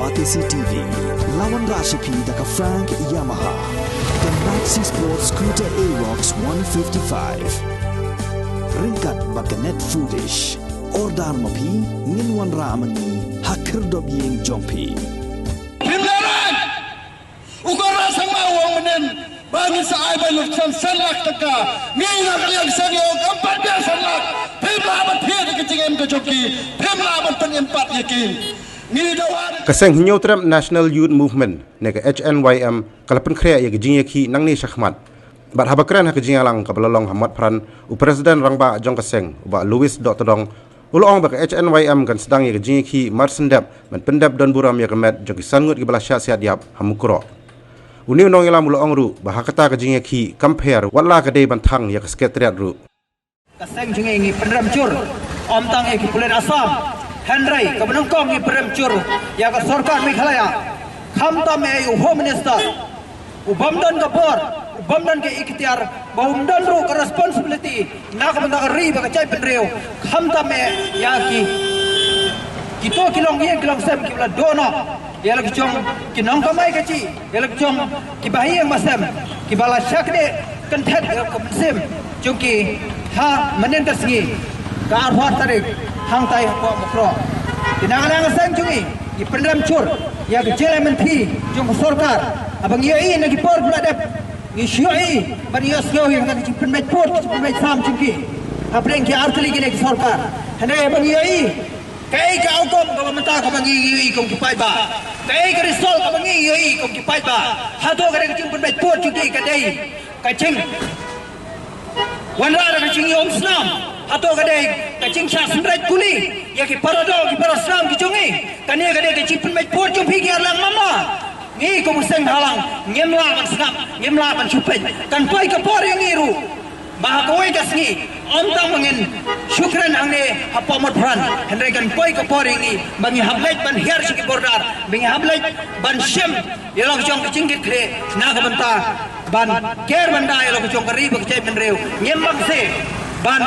Batisi TV, lawan Rashipi daka Frank Yamaha, dan Maxi Sports Scooter Aerox 155. Ringkat baganet foodish, ordar mapi, nginwan ramani, hakir dobyeng jompi. Pimlaran! Ukara sang mawang menen, bangin sa ay balok sanlak taka, ngayon kaliang sangyo, empat biar sanlak, pimlaban pia di kecingin ke joki, pimlaban pengempat yakin. Kaseng hinyo Trump National Youth Movement nega HNYM kalapan kriya ya gejing ki nang ni syakmat. Bat habakran ha gejing alang kabalolong Hamad Pran u Presiden Rangba Jong Kaseng ba Louis Dr. Dong ulong ba HNYM kan sedang ya gejing ki marsendap men pendap dan buram ya kemet jogi sangut ki balasya siadiap hamukro. Uni unong ilam ulong ru ba hakata gejing ki compare wala kadai bantang ya sekretariat ru. Kaseng jingi ngi penram cur om tang e ki pulen Assam Henry kebenengkong ni peremcur yang ke Sarkar Meghalaya khamta me Home Minister ubamdan ke board ubamdan ke ikhtiar bahumdan ru ke responsibility nak mendagari bagi cai penreu khamta me ya kita kilong sem kibla dono ya lagi jong kinong kamai kaci ya lagi jong kibahi yang masam kibala syakde kentet ke sem jongki ha menen kasngi ka arwah tarik hang tai ko mukro tinangan sang jungi di pendam cur ya kecil menteri jung sarkar abang yai nagi por buladap ni syui bani yasyo yang kan ci penmet por ci penmet sam cungki apreng ki artli gine ki sarkar hande abang yai kai ka aukom ka menta ka bang yai kom ki pai ba kai ka risol ka bang yai kom ki pai ba hado ka ci penmet por cungki ka dei ka cing wanra ka cing om snam atau kadai kacing sah sendiri kuli, ya ki parado ki parasam ki jungi, kani kadai kacing penmet por jumpi ki arlang mama, ni ko museng halang, ngemla ban snap, ngemla ban supet, kan pai ke por yang iru, bah koi kasni, ontang mangin, syukran angne apa modran, henry kan pai ke por ini, bangi hablait ban hiar siki bordar, bangi hablait ban shem, yalah jong kacing kikre, nak benta, ban care benda yalah jong kari bakcai penreu, ngembang se, ban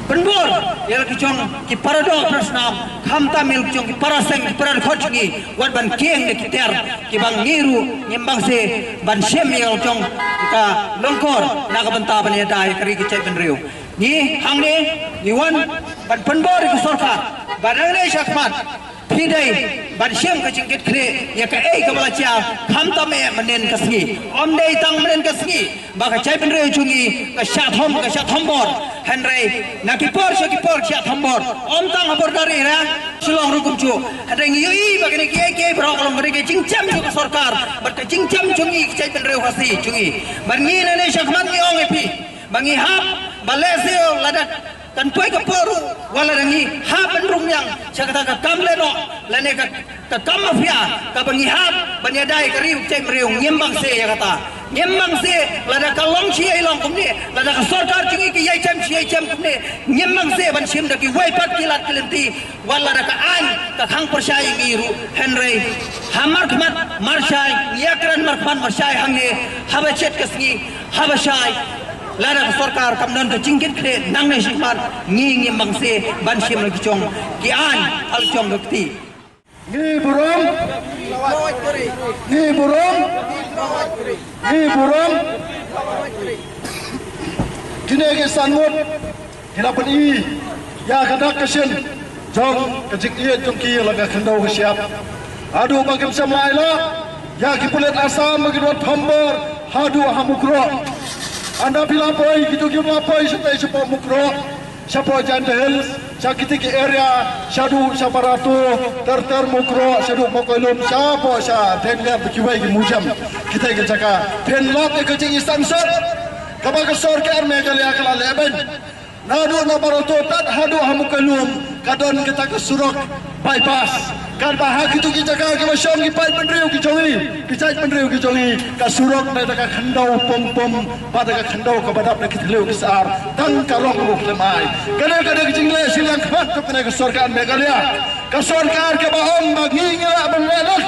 penbor yang kicong ki parado prasnam khamta mil kicong ki paraseng ki paran khotngi wat ban kieng de kiter ki bang ngiru nyembang se ban shem yang kicong ka longkor na ka banta ban yadai kari ki cai benreu ni hangne ni wan ban penbor ki sarkar ban ne syakmat pidai ban shem ka jingkit kre ya ka ei ka balacia khamta me menen kasngi om dei tang menen kasngi ba ka cai benreu chungi ka syathom bor henry nakipor syathambor om tang habor dari ra sulong rukum chu hadang yui bagani kiai bro kolong mereka cingcam chu ka sarkar bar ka cingcam chungi cai benreu hasi chungi bar ngi ne syakmat ngi ong epi bangi hap balesio ladat kan poi ka poru wala rangi ha benrung yang sakata ka kamle no lane ka kamafia ka bangi hap banyadai ka riu cai meriung nyembang se ya kata nyembang se lada ka long chi ai long kumne lada ka sarkar chingi ki yai chem kumne nyembang se ban sim daki wai pat kilat kelenti wala da ka an ka khang persyai ngiru henry hamar khmat marsyai yakran markhan marsyai hangne habachet kasngi habashai lada ka sarkar kamdan ka cingkit kre nang ne shikman ngi mangse ban sim lagi chong ki an al chong gakti ni burung kini ke sangut kena peni ya kadak kesen jong kecik ia jong ki laga khandau ke siap adu bagam samaila ya ki pulet asam bagi dua thambor hadu hamukro anda bila boy gitu gitu boy sepo mukro siapa jandel sakiti ke area syadu saparatu ter mukro syadu mokolum siapa sya dengar berkiwai ke mujam kita ke jaka penlap ke kecing istansor kabak sorkar Meghalaya kala leben nadu nabaratu tat hadu hamukolum kadon kita ke surok bypass kan bahag itu ki jaga ke masyam ki pai penreu ki jongi ki cai penreu ki jongi ka surok na ka khandau pom pada ka khandau ka badap na ki thleu ki sar tang ka rok ruk lemai kada ki jingle silang khat to kena ka sarkar Meghalaya ka sarkar ke bahom bagi ngela benelak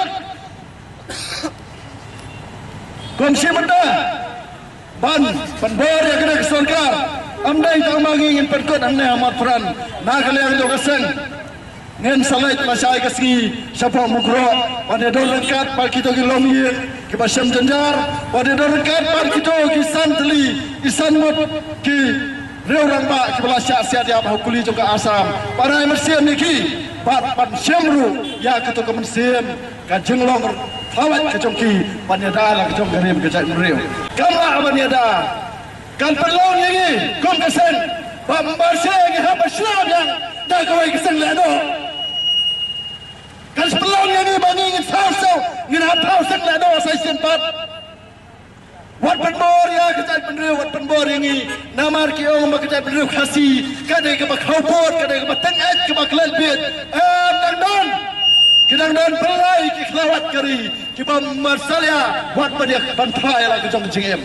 kongsi benda ban penbor ya kena ka sarkar amdai tang bagi ngin perkut amne Hamad Pran Meghalaya jo kaseng ngen sangai masai kasi siapa mukro pada dorangkat par kita ki longi ki basam janjar pada dorangkat par kita ki santli isan mut ki reurang ba ki belasya sia dia hukuli juga asam para mersiem niki pat semru ya ketu ke mersiem ka jenglong awat ke jongki panyada la ke jong garim ke jai mreu kama panyada kan perlu ni kom kesen pambarse ki ha baslam yang dah kau kesen le do kan sebelum ni bani ingin tahu ingin tahu segala doa saya sempat wat penbor ya kejadian penriu wat penbor ini namar kiong kejadian penriu kasih kadai ke bak haupot kadai ke bak tengah ke bak lelbit dang dan pelai ki kelawat kari ki bam marsalia wat pada bantai la kejong jingem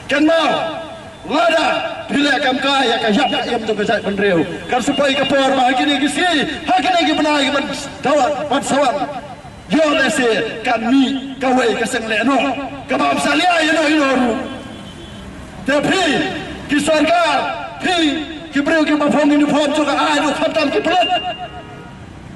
kan mau lada bila kamka ya kayap yam tu kejadian penriu kan supaya kapor bahagi ni si hagi ni benai ban dawat ban sawan yo lese kami kawai keseng leno kabam salia ino tapi ki sarkar ki breu ki bafom ni form juga adu khatam ki pelat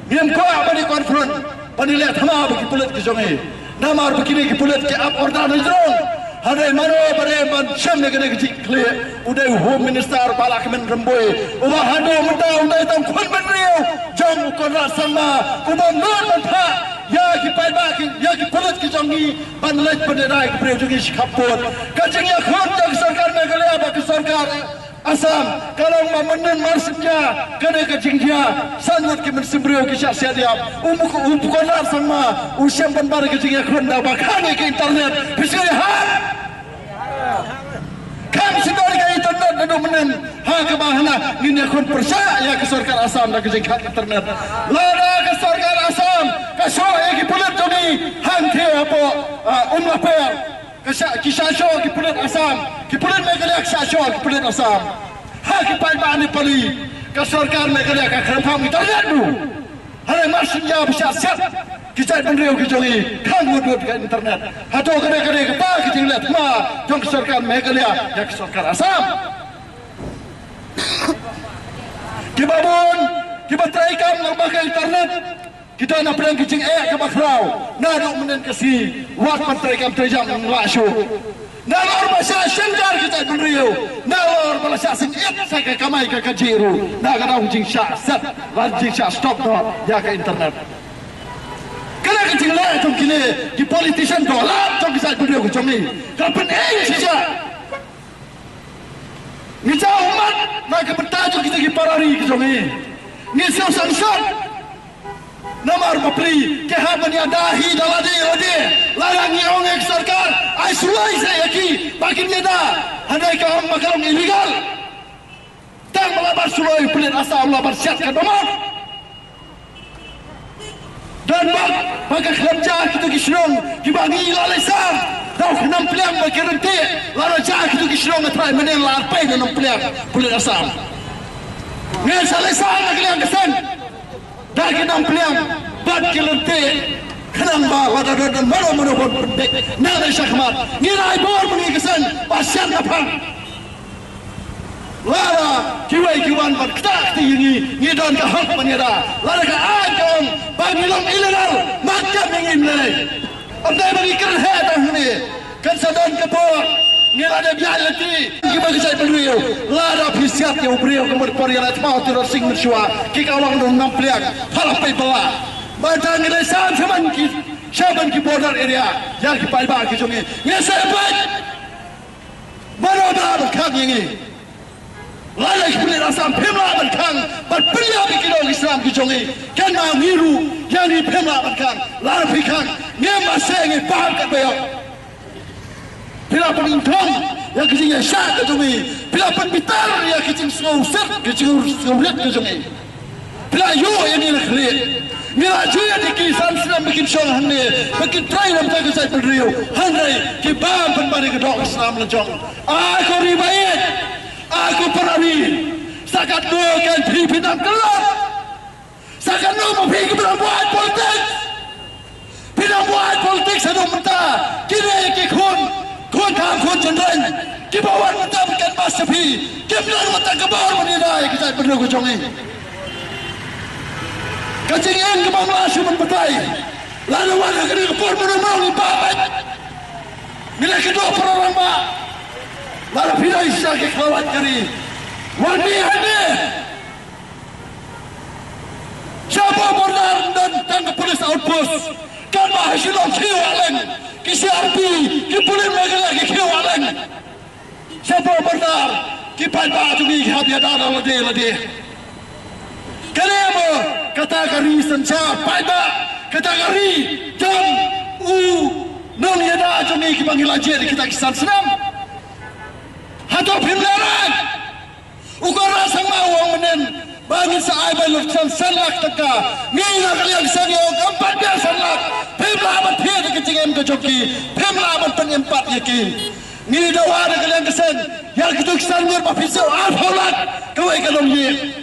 ngem ko abani konfront panile thama ki pelat ki jonge namar begini ki pelat ki ap ordan jong Hadai mano pada man syam negara kecil clear. Udai home minister Parlimen Remboi. Ubah hado muda udai tam khun menriu. Jom ukon sama. Ubah non mantha. Ya ki pai ba ki ya ki pulut ki jongi ban lej penderai ki preu jongi shikapot. Kajing ya khun jak sarkar Meghalaya ba ki sarkar Asam kalau mamenan marsnya kena kajing dia sangat ki mensembreu ki syak sia dia. Ukon sama. Usiam ban kajing ya khun da bakani ki internet. Bisri ha kami sedar ke internet dan menen ha ke bahana ngin kon percaya ke sarkar Asam dan ke internet lada ke sarkar Asam ke so ki pulut jogi hangke apa laper ke ki sasho ki pulut Asam ki pulut Meghalaya ke sasho ki pulut Asam ha ki pai bani pali ke sarkar Meghalaya ke kharpham internet bu hari marsnya bisa siap kita menriu ki jongi kan mudut ke internet hato kene ke pa ki jinglet ma jong sarkar Meghalaya ya ke sarkar Asam ki babon ki batrai kam nak pakai internet kita nak pelang ki jing ke bakrau na duk menen ke si wat batrai kam terjam la shu na lor basa sendar kita menriu na lor basa singit saya ke kamai ke kajiru na kadang jing syak sat lan jing syak stop no ya ke internet kena kecil lah jom kini di politician dolar jom kisah beliau ke jomi kapan saja ni jauh umat nak bertajuk kita ki parari ke jomi ni siau sansat nomor bapri ke ha baniadahi daladi ode larang ni orang sarkar ai sulai saya ki bagi dia dah handai ka orang makalam illegal tang melabar sulai pelit Asam melabar siatkan nomor dan bagi kerja kita kisrong dibagi lalesam dah enam pilihan bagi renti lalajah kita kisrong atrai menen larpai enam pilihan pulit Asam ngan salesam lagi yang kesan dah enam pilihan bagi renti kenang ba wada dan mana berdek nang syahmat ngirai bor mengi kesan pasien apa lara kiwai kiwan bat ketak tinggi ngidon ke hak menyera lara ke ajong bagi long ilegal macam ingin nilai abdai bagi kerhe dah ni kan sadon ke bawah ngira ada bialati bagi saya beliau lara pisiat yang beliau kemudian parialat mau terus sing mersua ki kawang dong nampliak halapai bala baca nilai saban ki border area yang ki pai ba ki jongi ngesa baik baru berkang ini lalai kulit Asam pemla berkang berpilihan bikin Islam ki jongi kan mau ngiru yang di pemla berkang lalai pikang ngema sengi paham kat bayau bila penintong yang kecilnya syak ke jongi bila penbitar yang kecil sengusir kecil sengusir ke jongi bila yo yang ini klik mila juya di kisan Islam bikin syong ni bikin try dalam jaga saya berdriu handai kibam penbari kedok Islam lejong aku ribayat aku perani sakat doakan pimpinan kelab sakat nama pergi buat politik pindah buat politik sedang mentah kini kikun kham khun jenren kibawan mentah bikin mas sepi kibilan mentah kebar menidai kita berdua kecong ini kajingin ke bawah asyik berpetai lalu warga kena kepur menumau ni babat bila kedua perorang mak lalu bila isya ke kelawat kari wani hane siapa bordar dan tangkap polis outpost kan mahasilong kiwaleng kisi arti kipulim lagi kiwaleng siapa bordar kipai batu ni kihabiadana lade kenapa kategori senja pada kategori dan nong yada joni kipanggil aja kita kisan senam hato pimlaran ukur rasa mau menen bangin saai balur senlak teka ngina kalian sanyo empat biar senlak pimla amat pia kecingem ke joki pimla amat penyempat yakin ngini dawa kalian kesen yang kita kisan ngur papisau alholat kau ikan ye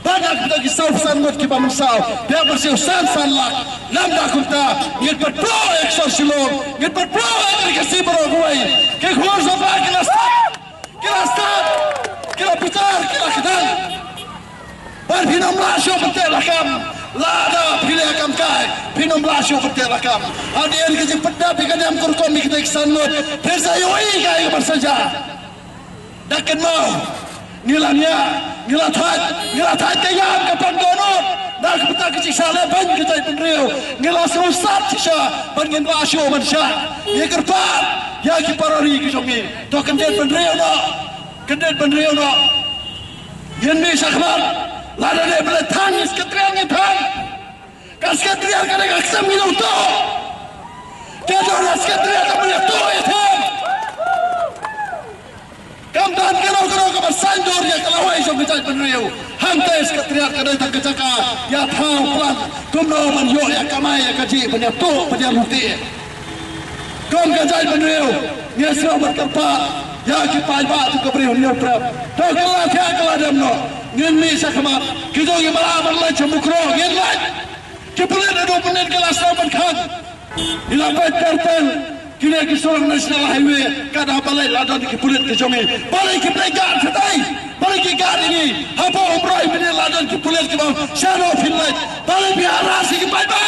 banyak kita kisah sangat kita mensau dia bersih sanlak lambda kunta ngit berpro ekor silom ngit berpro kasih berogoi ke khur sampai kita start kita bicar kita kenal berpinam lasio betul lakam lada pilih akam kai pinam lasio betul lakam hadir kita pedap ikan yang kurkom kita kisanut persayoi kai bersaja dakan mau nilanya nilatat kayam kapan donor dah kita kecik salah ban kita penriu nilas rusat sisa bangin rasio mansha ye kerpat ya ki parari ki jongi to kendet penriu no yen ni sakmal lada de beletang isketrian ni thang kasketrian kada aksam ni to kedo kasketrian kamne to etham kamdan kero ke bersandur ya kelawai so kita penriu hantes ketriak kadai tak kecaka ya thau plan kumno manyo ya kamai ya kaji punya tu punya bukti kom kajai penriu ya sro berkerpa ya ki pai ba tu ke priu ni prap to kala thya kala demno ngin mi sakmat kido gi mala barla chamukro ngin lai ki pulen ado punen kala saban khan ilapat tertel kini kisah nasional highway kada balai ladan ki pulit ke jongi balai ki plegar setai balai ki gar ini apa umrah ini ladan ki pulit ke bawah shadow finlight balai biara si ki pai ba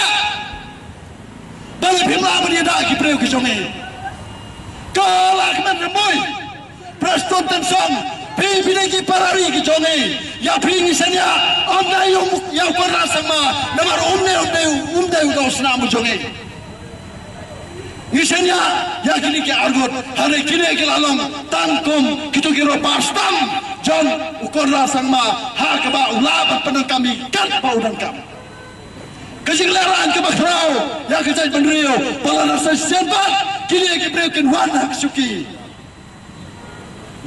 balai pimla beri dah ki preu ke jongi kalak men remoi preston tensong pi ki parari ki jongi ya pingi senya amna ya korra sama namar umne udah senam jongi Nisanya ya kini ke argot hari kini ke lalang tangkum kita kira pastam John ukur rasang ma ha keba ulabat penang kami kan bau dan kam kesiglaran ke bakrau ya kejai penriu pala rasa sempat kini ke brekin warna kesuki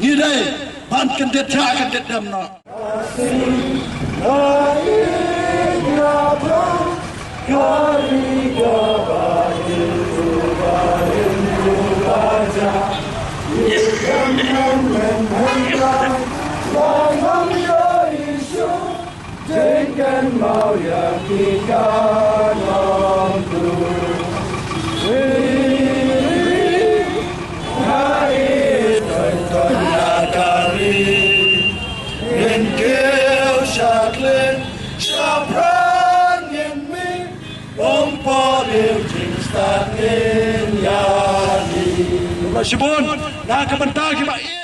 ni dai ban kendet ya kendet damna Dengan mau yang kita mampu hari tertandakari Engkau syaklin syapran yemi Ompolil jingstan in yadi Masyibun, nak kebentar kita